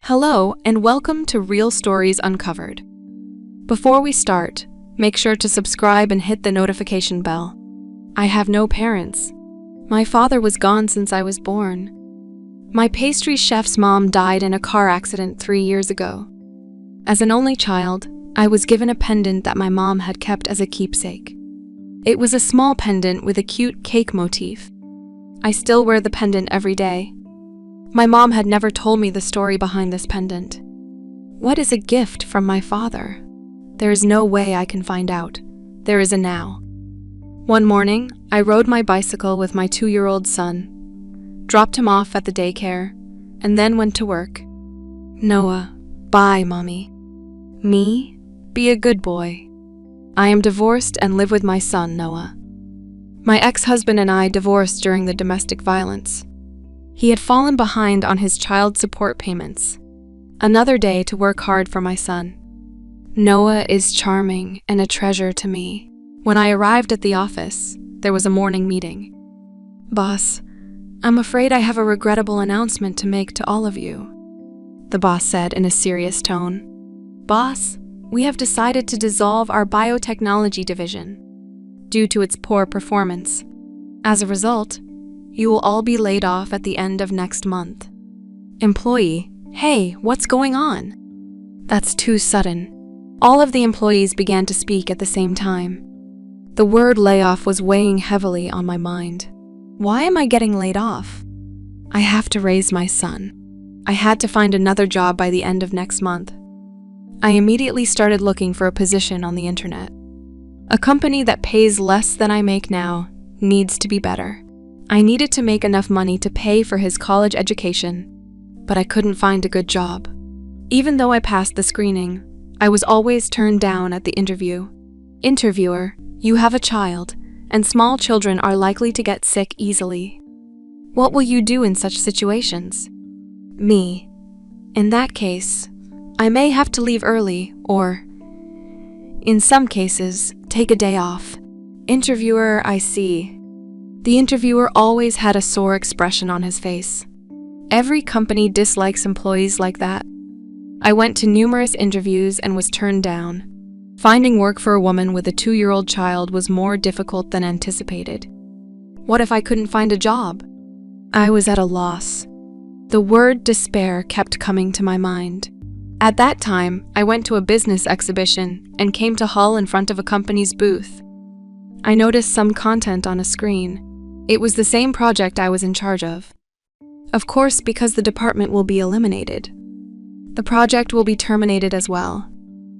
Hello, and welcome to Real Stories Uncovered. Before we start, make sure to subscribe and hit the notification bell. I have no parents. My father was gone since I was born. My pastry chef's mom died in a car accident 3 years ago. As an only child, I was given a pendant that my mom had kept as a keepsake. It was a small pendant with a cute cake motif. I still wear the pendant every day. My mom had never told me the story behind this pendant. What is a gift from my father? There is no way I can find out. There is a now. One morning, I rode my bicycle with my 2-year-old son, dropped him off at the daycare, and then went to work. Noah, bye, Mommy. Me? Be a good boy. I am divorced and live with my son, Noah. My ex-husband and I divorced during the domestic violence. He had fallen behind on his child support payments. Another day to work hard for my son. Noah is charming and a treasure to me. When I arrived at the office, there was a morning meeting. Boss, I'm afraid I have a regrettable announcement to make to all of you, the boss said in a serious tone. Boss, we have decided to dissolve our biotechnology division due to its poor performance. As a result, you will all be laid off at the end of next month. Employee, hey, what's going on? That's too sudden. All of the employees began to speak at the same time. The word layoff was weighing heavily on my mind. Why am I getting laid off? I have to raise my son. I had to find another job by the end of next month. I immediately started looking for a position on the internet. A company that pays less than I make now needs to be better. I needed to make enough money to pay for his college education, but I couldn't find a good job. Even though I passed the screening, I was always turned down at the interview. Interviewer, you have a child, and small children are likely to get sick easily. What will you do in such situations? Me. In that case, I may have to leave early or, in some cases, take a day off. Interviewer, I see. The interviewer always had a sore expression on his face. Every company dislikes employees like that. I went to numerous interviews and was turned down. Finding work for a woman with a 2-year-old child was more difficult than anticipated. What if I couldn't find a job? I was at a loss. The word despair kept coming to my mind. At that time, I went to a business exhibition and came to Hull in front of a company's booth. I noticed some content on a screen. It was the same project I was in charge of. Of course, because the department will be eliminated. The project will be terminated as well.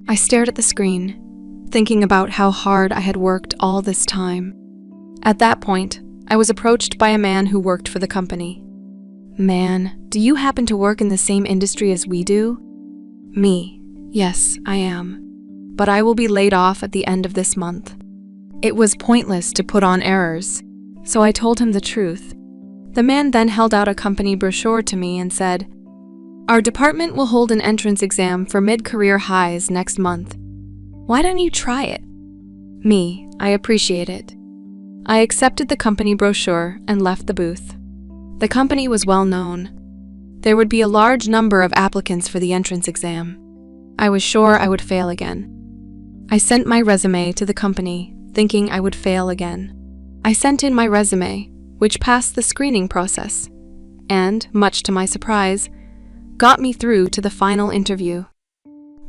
I stared at the screen, thinking about how hard I had worked all this time. At that point, I was approached by a man who worked for the company. Man, do you happen to work in the same industry as we do? Me, yes, I am. But I will be laid off at the end of this month. It was pointless to put on airs, so I told him the truth. The man then held out a company brochure to me and said, "Our department will hold an entrance exam for mid-career highs next month. Why don't you try it?" Me, I appreciate it. I accepted the company brochure and left the booth. The company was well known. There would be a large number of applicants for the entrance exam. I was sure I would fail again. I sent my resume to the company, thinking I would fail again. I sent in my resume, which passed the screening process, and, much to my surprise, got me through to the final interview.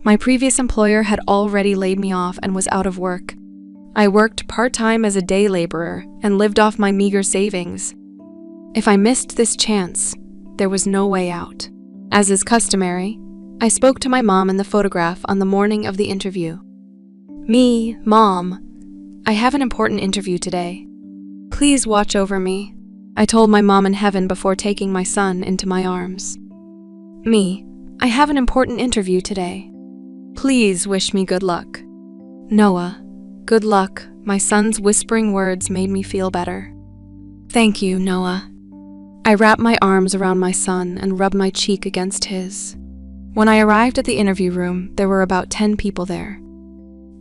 My previous employer had already laid me off and was out of work. I worked part-time as a day laborer and lived off my meager savings. If I missed this chance, there was no way out. As is customary, I spoke to my mom in the photograph on the morning of the interview. Me, Mom, I have an important interview today. Please watch over me, I told my mom in heaven before taking my son into my arms. Me, I have an important interview today. Please wish me good luck. Noah, good luck. My son's whispering words made me feel better. Thank you, Noah. I wrapped my arms around my son and rubbed my cheek against his. When I arrived at the interview room, there were about 10 people there.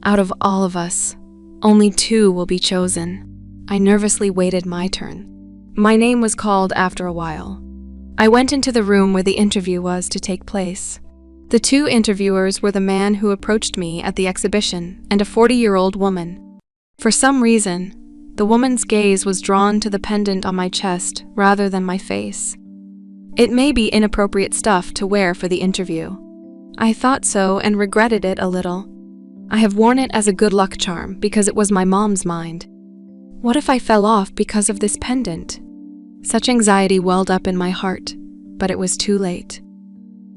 Out of all of us, only 2 will be chosen. I nervously waited my turn. My name was called after a while. I went into the room where the interview was to take place. The two interviewers were the man who approached me at the exhibition and a 40-year-old woman. For some reason, the woman's gaze was drawn to the pendant on my chest rather than my face. It may be inappropriate stuff to wear for the interview. I thought so and regretted it a little. I have worn it as a good luck charm because it was my mom's mind. What if I fell off because of this pendant? Such anxiety welled up in my heart, but it was too late.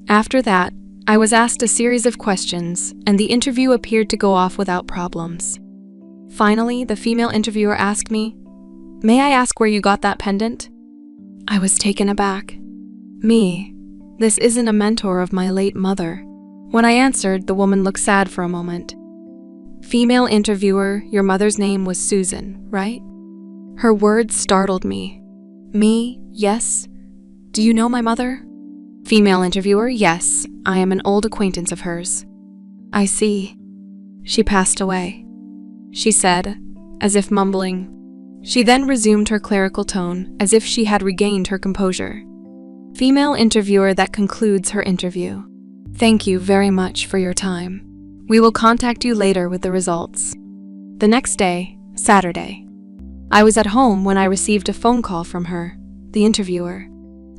After that, I was asked a series of questions, and the interview appeared to go off without problems. Finally, the female interviewer asked me, "May I ask where you got that pendant?" I was taken aback. Me? This isn't a mentor of my late mother. When I answered, the woman looked sad for a moment. Female interviewer, your mother's name was Susan, right? Her words startled me. Me? Yes. Do you know my mother? Female interviewer, yes. I am an old acquaintance of hers. I see. She passed away, she said, as if mumbling. She then resumed her clerical tone, as if she had regained her composure. Female interviewer, that concludes her interview. Thank you very much for your time. We will contact you later with the results. The next day, Saturday, I was at home when I received a phone call from her, the interviewer.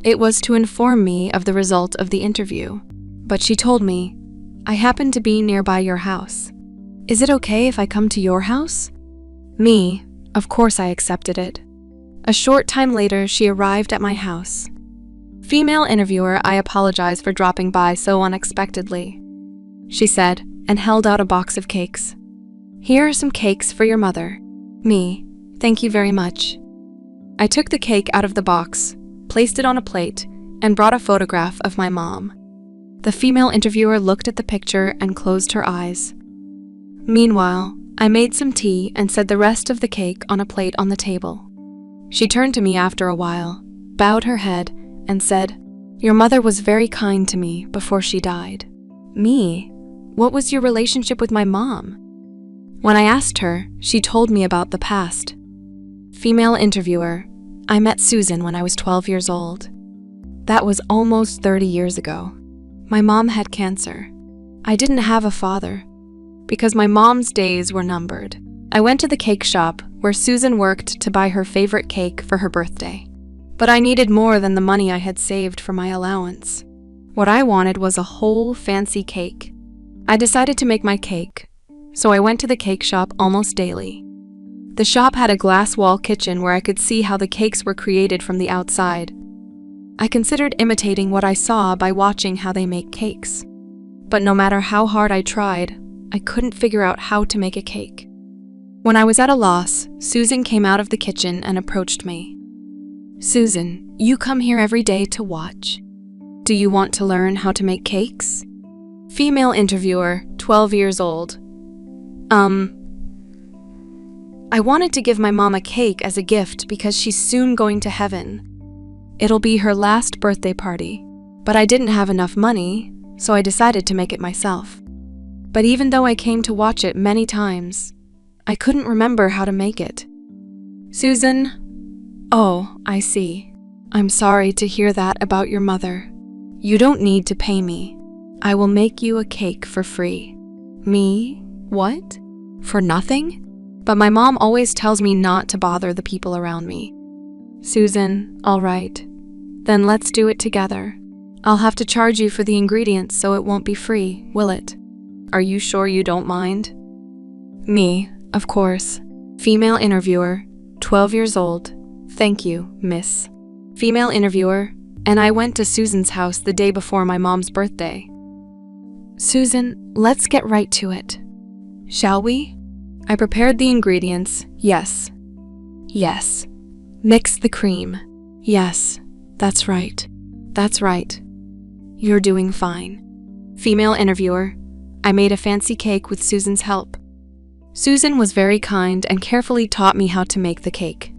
It was to inform me of the result of the interview, but she told me, "I happen to be nearby your house. Is it okay if I come to your house?" Me, of course I accepted it. A short time later, she arrived at my house. Female interviewer, I apologize for dropping by so unexpectedly, she said, and held out a box of cakes. Here are some cakes for your mother. Me, thank you very much. I took the cake out of the box, placed it on a plate, and brought a photograph of my mom. The female interviewer looked at the picture and closed her eyes. Meanwhile, I made some tea and set the rest of the cake on a plate on the table. She turned to me after a while, bowed her head, and said, "Your mother was very kind to me before she died." Me? What was your relationship with my mom? When I asked her, she told me about the past. Female interviewer, I met Susan when I was 12 years old. That was almost 30 years ago. My mom had cancer. I didn't have a father, because my mom's days were numbered. I went to the cake shop where Susan worked to buy her favorite cake for her birthday. But I needed more than the money I had saved for my allowance. What I wanted was a whole fancy cake. I decided to make my cake, so I went to the cake shop almost daily. The shop had a glass wall kitchen where I could see how the cakes were created from the outside. I considered imitating what I saw by watching how they make cakes. But no matter how hard I tried, I couldn't figure out how to make a cake. When I was at a loss, Susan came out of the kitchen and approached me. Susan, you come here every day to watch. Do you want to learn how to make cakes? Female interviewer, 12 years old. I wanted to give my mom a cake as a gift because she's soon going to heaven. It'll be her last birthday party, but I didn't have enough money, so I decided to make it myself. But even though I came to watch it many times, I couldn't remember how to make it. Susan, oh, I see. I'm sorry to hear that about your mother. You don't need to pay me. I will make you a cake for free. Me? What? For nothing? But my mom always tells me not to bother the people around me. Susan, all right. Then let's do it together. I'll have to charge you for the ingredients so it won't be free, will it? Are you sure you don't mind? Me, of course. Female interviewer, 12 years old. Thank you, miss. Female interviewer, and I went to Susan's house the day before my mom's birthday. Susan, let's get right to it. Shall we? I prepared the ingredients, yes. Yes. Mix the cream. Yes, that's right. That's right. You're doing fine. Female interviewer, I made a fancy cake with Susan's help. Susan was very kind and carefully taught me how to make the cake.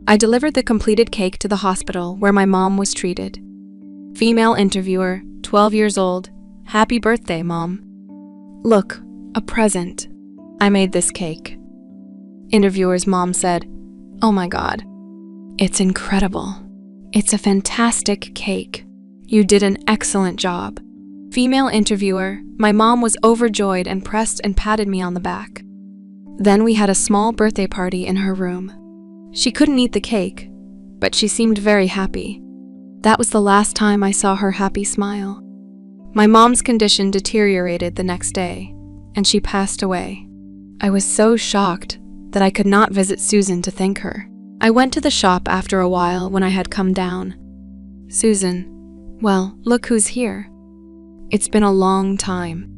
I delivered the completed cake to the hospital where my mom was treated. Female interviewer, 12 years old. Happy birthday, Mom. Look, a present. I made this cake. Interviewer's mom said, "Oh my God, it's incredible. It's a fantastic cake. You did an excellent job. Female interviewer, my mom was overjoyed and pressed and patted me on the back. Then we had a small birthday party in her room. She couldn't eat the cake, but she seemed very happy. That was the last time I saw her happy smile. My mom's condition deteriorated the next day, and she passed away. I was so shocked that I could not visit Susan to thank her. I went to the shop after a while when I had come down. Susan, well, look who's here. It's been a long time.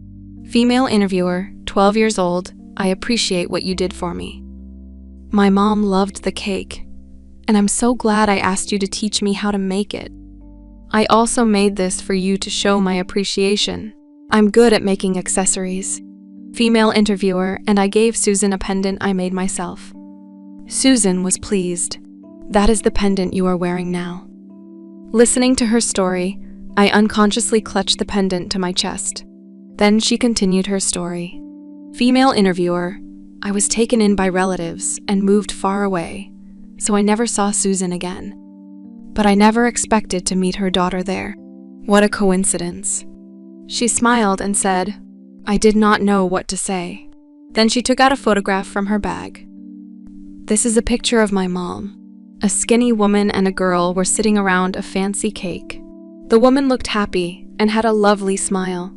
Female interviewer, 12 years old, I appreciate what you did for me. My mom loved the cake, and I'm so glad I asked you to teach me how to make it. I also made this for you to show my appreciation. I'm good at making accessories. Female interviewer, and I gave Susan a pendant I made myself. Susan was pleased. That is the pendant you are wearing now. Listening to her story, I unconsciously clutched the pendant to my chest. Then she continued her story. Female interviewer, I was taken in by relatives and moved far away, so I never saw Susan again. But I never expected to meet her daughter there. What a coincidence. She smiled and said, I did not know what to say. Then she took out a photograph from her bag. This is a picture of my mom. A skinny woman and a girl were sitting around a fancy cake. The woman looked happy and had a lovely smile.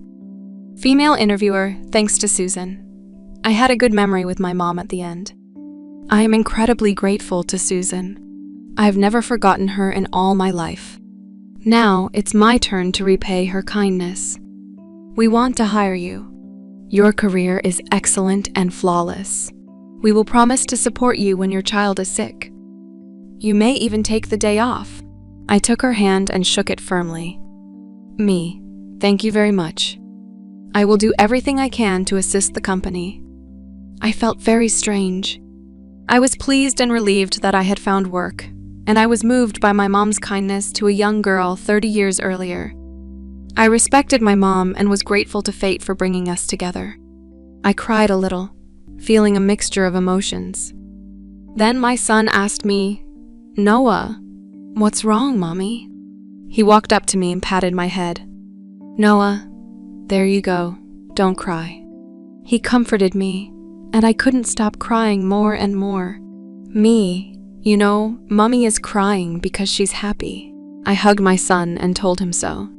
Female interviewer, thanks to Susan. I had a good memory with my mom at the end. I am incredibly grateful to Susan. I've never forgotten her in all my life. Now it's my turn to repay her kindness. We want to hire you. Your career is excellent and flawless. We will promise to support you when your child is sick. You may even take the day off. I took her hand and shook it firmly. Thank you very much. I will do everything I can to assist the company. I felt very strange. I was pleased and relieved that I had found work, and I was moved by my mom's kindness to a young girl 30 years earlier. I respected my mom and was grateful to fate for bringing us together. I cried a little, feeling a mixture of emotions. Then my son asked me, Noah, what's wrong, Mommy? He walked up to me and patted my head. Noah, there you go, don't cry. He comforted me, and I couldn't stop crying more and more. You know, Mommy is crying because she's happy. I hugged my son and told him so.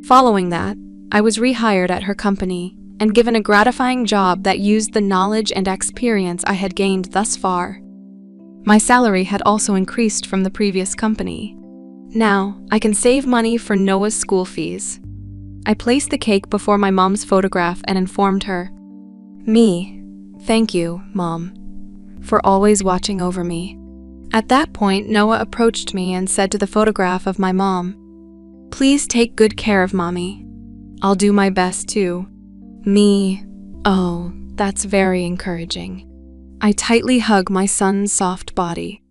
Following that, I was rehired at her company and given a gratifying job that used the knowledge and experience I had gained thus far. My salary had also increased from the previous company. Now, I can save money for Noah's school fees. I placed the cake before my mom's photograph and informed her, Thank you, Mom, for always watching over me. At that point, Noah approached me and said to the photograph of my mom, Please take good care of Mommy. I'll do my best too. Oh, that's very encouraging. I tightly hug my son's soft body.